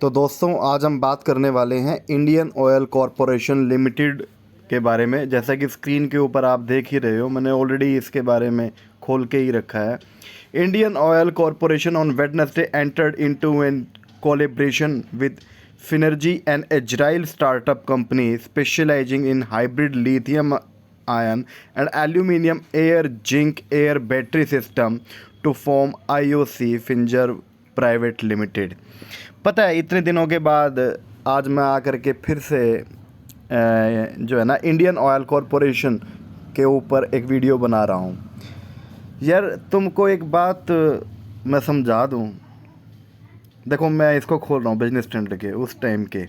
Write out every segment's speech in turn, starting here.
तो दोस्तों आज हम बात करने वाले हैं इंडियन ऑयल कॉरपोरेशन लिमिटेड के बारे में। जैसा कि स्क्रीन के ऊपर आप देख ही रहे हो, मैंने ऑलरेडी इसके बारे में खोल के ही रखा है। Indian oil corporation on Wednesday entered into an collaboration with Phinergy an Israel startup company specialising in hybrid lithium ion and aluminium air zinc air battery system to form IOC Phinergy private limited. पता है इतने दिनों के बाद आज मैं आकर के फिर से जो है ना इंडियन ऑयल कॉरपोरेशन के ऊपर एक वीडियो बना रहा हूँ। यार तुमको एक बात मैं समझा दूँ। देखो मैं इसको खोल रहा हूँ बिजनेस स्टैंडर्ड के उस टाइम के।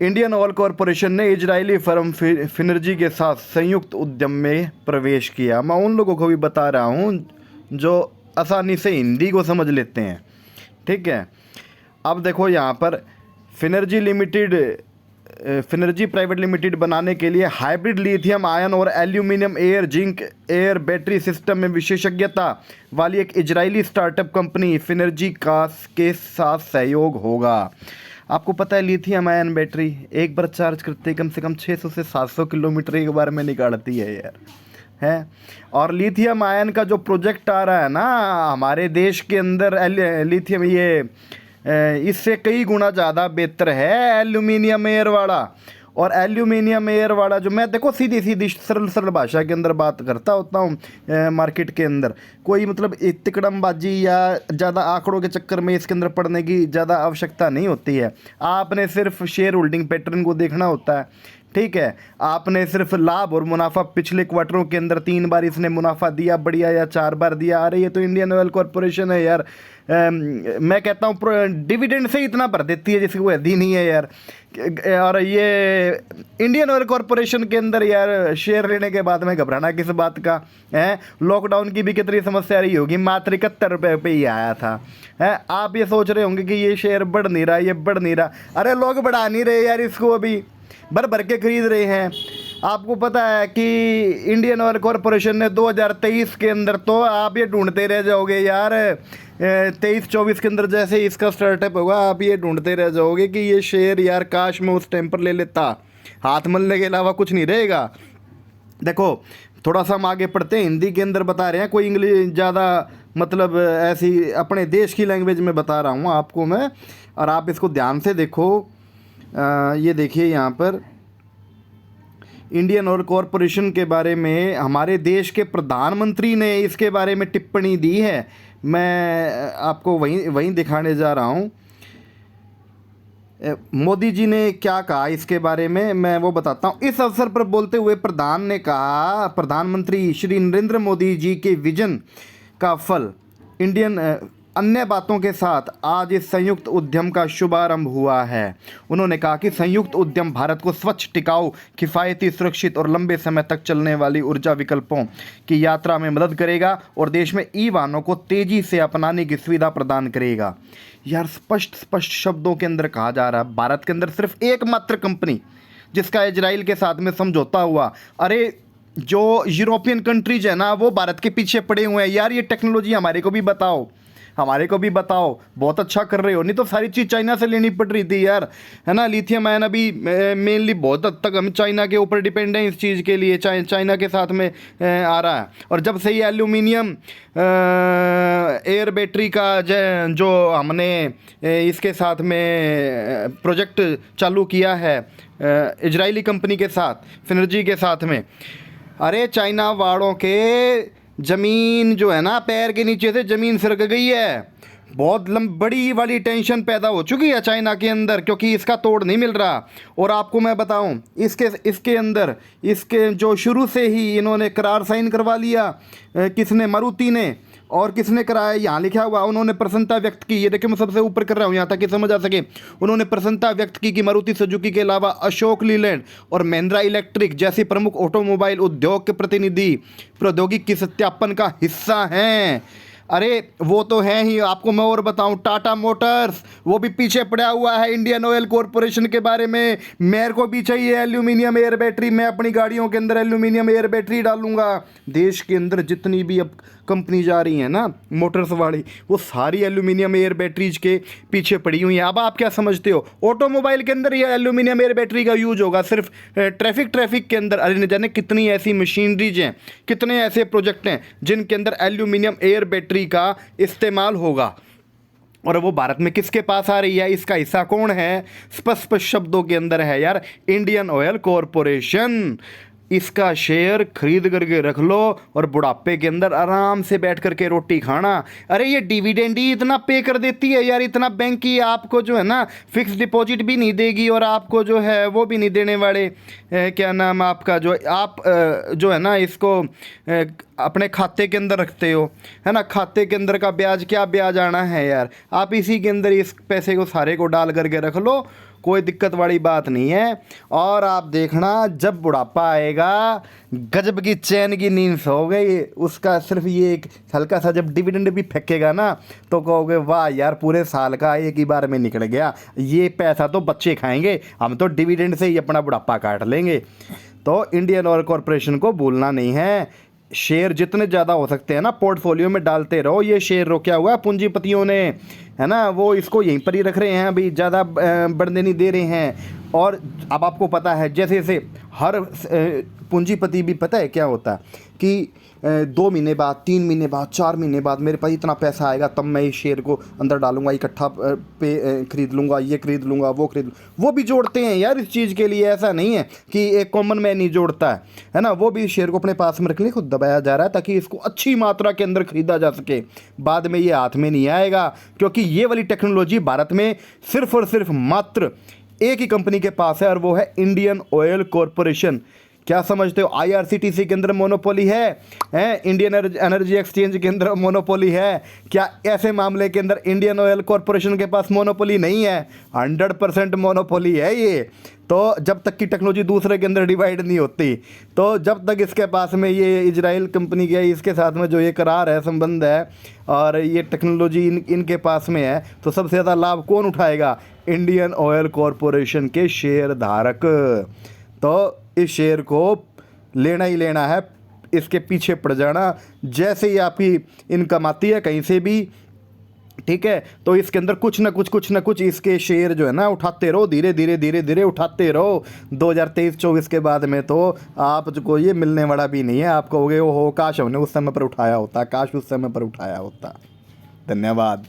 इंडियन ऑयल कॉरपोरेशन ने इजरायली फर्म फिनर्जी के साथ संयुक्त उद्यम में प्रवेश किया। मैं उन लोगों को भी बता रहा हूँ जो आसानी से हिंदी को समझ लेते हैं, ठीक है। अब देखो यहाँ पर फिनर्जी प्राइवेट लिमिटेड बनाने के लिए हाइब्रिड लिथियम आयन और aluminium air zinc air battery system में विशेषज्ञता वाली एक इजरायली स्टार्टअप कंपनी फिनर्जी के साथ सहयोग होगा। आपको पता है लिथियम आयन बैटरी एक बार चार्ज करते कम से कम 600 से 700 किलोमीटर एक बार में निकालती है यार, है। और लिथियम आयन का जो प्रोजेक्ट आ रहा है ना हमारे देश के अंदर, लिथियम ये इससे कई गुना ज़्यादा बेहतर है एल्यूमिनियम एयर वाला। और एल्यूमिनियम एयर वाला जो मैं देखो सीधी सरल भाषा के अंदर बात करता होता हूँ मार्केट के अंदर, कोई मतलब तिकड़मबाजी या ज़्यादा आंकड़ों के चक्कर में इसके अंदर पड़ने की ज़्यादा आवश्यकता नहीं होती है। आपने सिर्फ शेयर होल्डिंग पैटर्न को देखना होता है, ठीक है। आपने सिर्फ लाभ और मुनाफा पिछले क्वार्टरों के अंदर 3 बार इसने मुनाफा दिया बढ़िया या 4 बार दिया। अरे ये तो इंडियन ऑयल कॉरपोरेशन है यार। मैं कहता हूँ डिविडेंड से इतना भर देती है जिसकी कोई हद नहीं है यार। और ये इंडियन ऑयल कॉरपोरेशन के अंदर यार शेयर लेने के बाद में घबराना किस बात का है। लॉकडाउन की भी कितनी समस्या रही होगी, मात्र 71 रुपये पे ही आया था, है। आप ये सोच रहे होंगे कि ये शेयर बढ़ नहीं रहा, ये बढ़ नहीं रहा। अरे लोग बढ़ा नहीं रहे यार, इसको अभी भर के खरीद रहे हैं। आपको पता है कि इंडियन ऑयल कॉरपोरेशन ने 2023 के अंदर, तो आप ये ढूंढते रह जाओगे यार 23-24 के अंदर जैसे इसका स्टार्टअप होगा आप ये ढूंढते रह जाओगे कि ये शेयर यार काश मैं उस टाइम पर ले लेता। हाथ मलने के अलावा कुछ नहीं रहेगा। देखो थोड़ा सा हम आगे पढ़ते हैं, हिंदी के अंदर बता रहे हैं, कोई इंग्लिश ज़्यादा मतलब ऐसी अपने देश की लैंग्वेज में बता रहा हूँ आपको मैं, और आप इसको ध्यान से देखो। ये देखिए यहाँ पर इंडियन ऑयल कॉरपोरेशन के बारे में हमारे देश के प्रधानमंत्री ने इसके बारे में टिप्पणी दी है। मैं आपको वहीं दिखाने जा रहा हूँ। मोदी जी ने क्या कहा इसके बारे में मैं वो बताता हूँ। इस अवसर पर बोलते हुए प्रधानमंत्री श्री नरेंद्र मोदी जी के विजन का फल अन्य बातों के साथ आज इस संयुक्त उद्यम का शुभारंभ हुआ है। उन्होंने कहा कि संयुक्त उद्यम भारत को स्वच्छ, टिकाऊ, किफ़ायती, सुरक्षित और लंबे समय तक चलने वाली ऊर्जा विकल्पों की यात्रा में मदद करेगा और देश में ई-वाहनों को तेज़ी से अपनाने की सुविधा प्रदान करेगा। यार स्पष्ट शब्दों के अंदर कहा जा रहा है भारत के अंदर सिर्फ एकमात्र कंपनी जिसका इजराइल के साथ में समझौता हुआ। अरे जो यूरोपियन कंट्रीज है ना वो भारत के पीछे पड़े हुए हैं यार। ये टेक्नोलॉजी हमारे को भी बताओ, बहुत अच्छा कर रहे हो। नहीं तो सारी चीज़ चाइना से लेनी पड़ रही थी यार, है ना। लिथियम आयन अभी मेनली बहुत हद तक हम चाइना के ऊपर डिपेंड हैं इस चीज़ के लिए, चाइना के साथ में आ रहा है। और जब से ये एल्यूमिनियम एयर बैटरी का जो हमने इसके साथ में प्रोजेक्ट चालू किया है इजरायली कंपनी के साथ, फिनर्जी के साथ में, अरे चाइना वालों के ज़मीन जो है ना पैर के नीचे से ज़मीन सरक गई है। बहुत बड़ी वाली टेंशन पैदा हो चुकी है चाइना के अंदर क्योंकि इसका तोड़ नहीं मिल रहा। और आपको मैं बताऊं इसके अंदर इसके जो शुरू से ही इन्होंने करार साइन करवा लिया, किसने, मारुति ने, और किसने कराया यहाँ लिखा हुआ। उन्होंने प्रसन्नता व्यक्त की, ये देखिए मैं सबसे ऊपर कर रहा हूँ यहाँ ताकि समझ आ सके। उन्होंने प्रसन्नता व्यक्त की कि मारुति सुजुकी के अलावा अशोक लीलैंड और महिंद्रा इलेक्ट्रिक जैसी प्रमुख ऑटोमोबाइल उद्योग के प्रतिनिधि प्रौद्योगिकी सत्यापन का हिस्सा हैं। अरे वो तो है ही। आपको मैं और बताऊं, टाटा मोटर्स वो भी पीछे पड़ा हुआ है इंडियन ऑयल कॉरपोरेशन के बारे में। मेरे को भी चाहिए एल्यूमिनियम एयर बैटरी, मैं अपनी गाड़ियों के अंदर एल्यूमिनियम एयर बैटरी डालूंगा। देश के अंदर जितनी भी अब कंपनी जा रही हैं ना मोटर्स वाली, वो सारी एल्यूमिनियम एयर बैटरीज के पीछे पड़ी हुई हैं। अब आप क्या समझते हो, ऑटोमोबाइल के अंदर ये एल्यूमिनियम एयर बैटरी का यूज होगा सिर्फ ट्रैफिक के अंदर? अरे न जाने कितनी ऐसी मशीनरीज हैं, कितने ऐसे प्रोजेक्ट हैं जिनके अंदर एल्यूमिनियम एयर बैटरी का इस्तेमाल होगा। और वो भारत में किसके पास आ रही है, इसका हिस्सा कौन है? स्पष्ट शब्दों के अंदर है यार, इंडियन ऑयल कॉरपोरेशन। इसका शेयर खरीद करके रख लो और बुढ़ापे के अंदर आराम से बैठ करके रोटी खाना। अरे ये डिविडेंड ही इतना पे कर देती है यार, इतना बैंक की आपको जो है ना फिक्स डिपॉजिट भी नहीं देगी, और आपको जो है वो भी नहीं देने वाले, क्या नाम आपका, जो आप जो है ना इसको अपने खाते के अंदर रखते हो, है ना, खाते के अंदर का ब्याज क्या ब्याज आना है यार, आप इसी के अंदर इस पैसे को सारे को डाल करके रख लो, कोई दिक्कत वाली बात नहीं है। और आप देखना जब बुढ़ापा आएगा गजब की चैन की नींद सो गई, उसका सिर्फ ये एक हल्का सा जब डिविडेंड भी फेंकेगा ना तो कहोगे वाह यार पूरे साल का एक ही बार में निकल गया, ये पैसा तो बच्चे खाएंगे, हम तो डिविडेंड से ही अपना बुढ़ापा काट लेंगे। तो इंडियन ऑयल कॉरपोरेशन को भूलना नहीं है, शेयर जितने ज़्यादा हो सकते हैं ना पोर्टफोलियो में डालते रहो। ये शेयर रोका हुआ है पूंजीपतियों ने, है ना, वो इसको यहीं पर ही रख रहे हैं, अभी ज़्यादा बढ़ने नहीं दे रहे हैं। और अब आपको पता है जैसे जैसे हर पूंजीपति भी पता है क्या होता है कि 2 महीने बाद, 3 महीने बाद, 4 महीने बाद मेरे पास इतना पैसा आएगा तब मैं इस शेयर को अंदर डालूंगा, इकट्ठा पे खरीद लूँगा, ये खरीद लूँगा, वो खरीद, वो भी जोड़ते हैं यार इस चीज़ के लिए। ऐसा नहीं है कि एक कॉमन मैन नहीं जोड़ता है ना, वो भी शेयर को अपने पास में रखने को दबाया जा रहा है ताकि इसको अच्छी मात्रा के अंदर खरीदा जा सके, बाद में ये हाथ में नहीं आएगा। क्योंकि ये वाली टेक्नोलॉजी भारत में सिर्फ और सिर्फ मात्र एक ही कंपनी के पास है और वो है इंडियन ऑयल कॉरपोरेशन। क्या समझते हो, आईआरसीटीसी के अंदर मोनोपोली है, इंडियन एनर्जी एक्सचेंज के अंदर मोनोपोली है, क्या ऐसे मामले के अंदर इंडियन ऑयल कॉरपोरेशन के पास मोनोपोली नहीं है? 100% मोनोपोली है ये। तो जब तक की टेक्नोलॉजी दूसरे के अंदर डिवाइड नहीं होती, तो जब तक इसके पास में ये इजराइल कंपनी के इसके साथ में जो ये करार है, संबंध है, और ये टेक्नोलॉजी इनके पास में है, तो सबसे ज़्यादा लाभ कौन उठाएगा? इंडियन ऑयल कॉरपोरेशन के शेयर धारक। तो इस शेयर को लेना ही लेना है, इसके पीछे पड़ जाना। जैसे ही आपकी इनकम आती है कहीं से भी, ठीक है, तो इसके अंदर कुछ ना कुछ इसके शेयर जो है ना उठाते रहो, धीरे धीरे उठाते रहो। 2023-24 के बाद में तो आपको ये मिलने वाला भी नहीं है। आप कहोगे वो हो काश हमने उस समय पर उठाया होता, काश उस समय पर उठाया होता। धन्यवाद।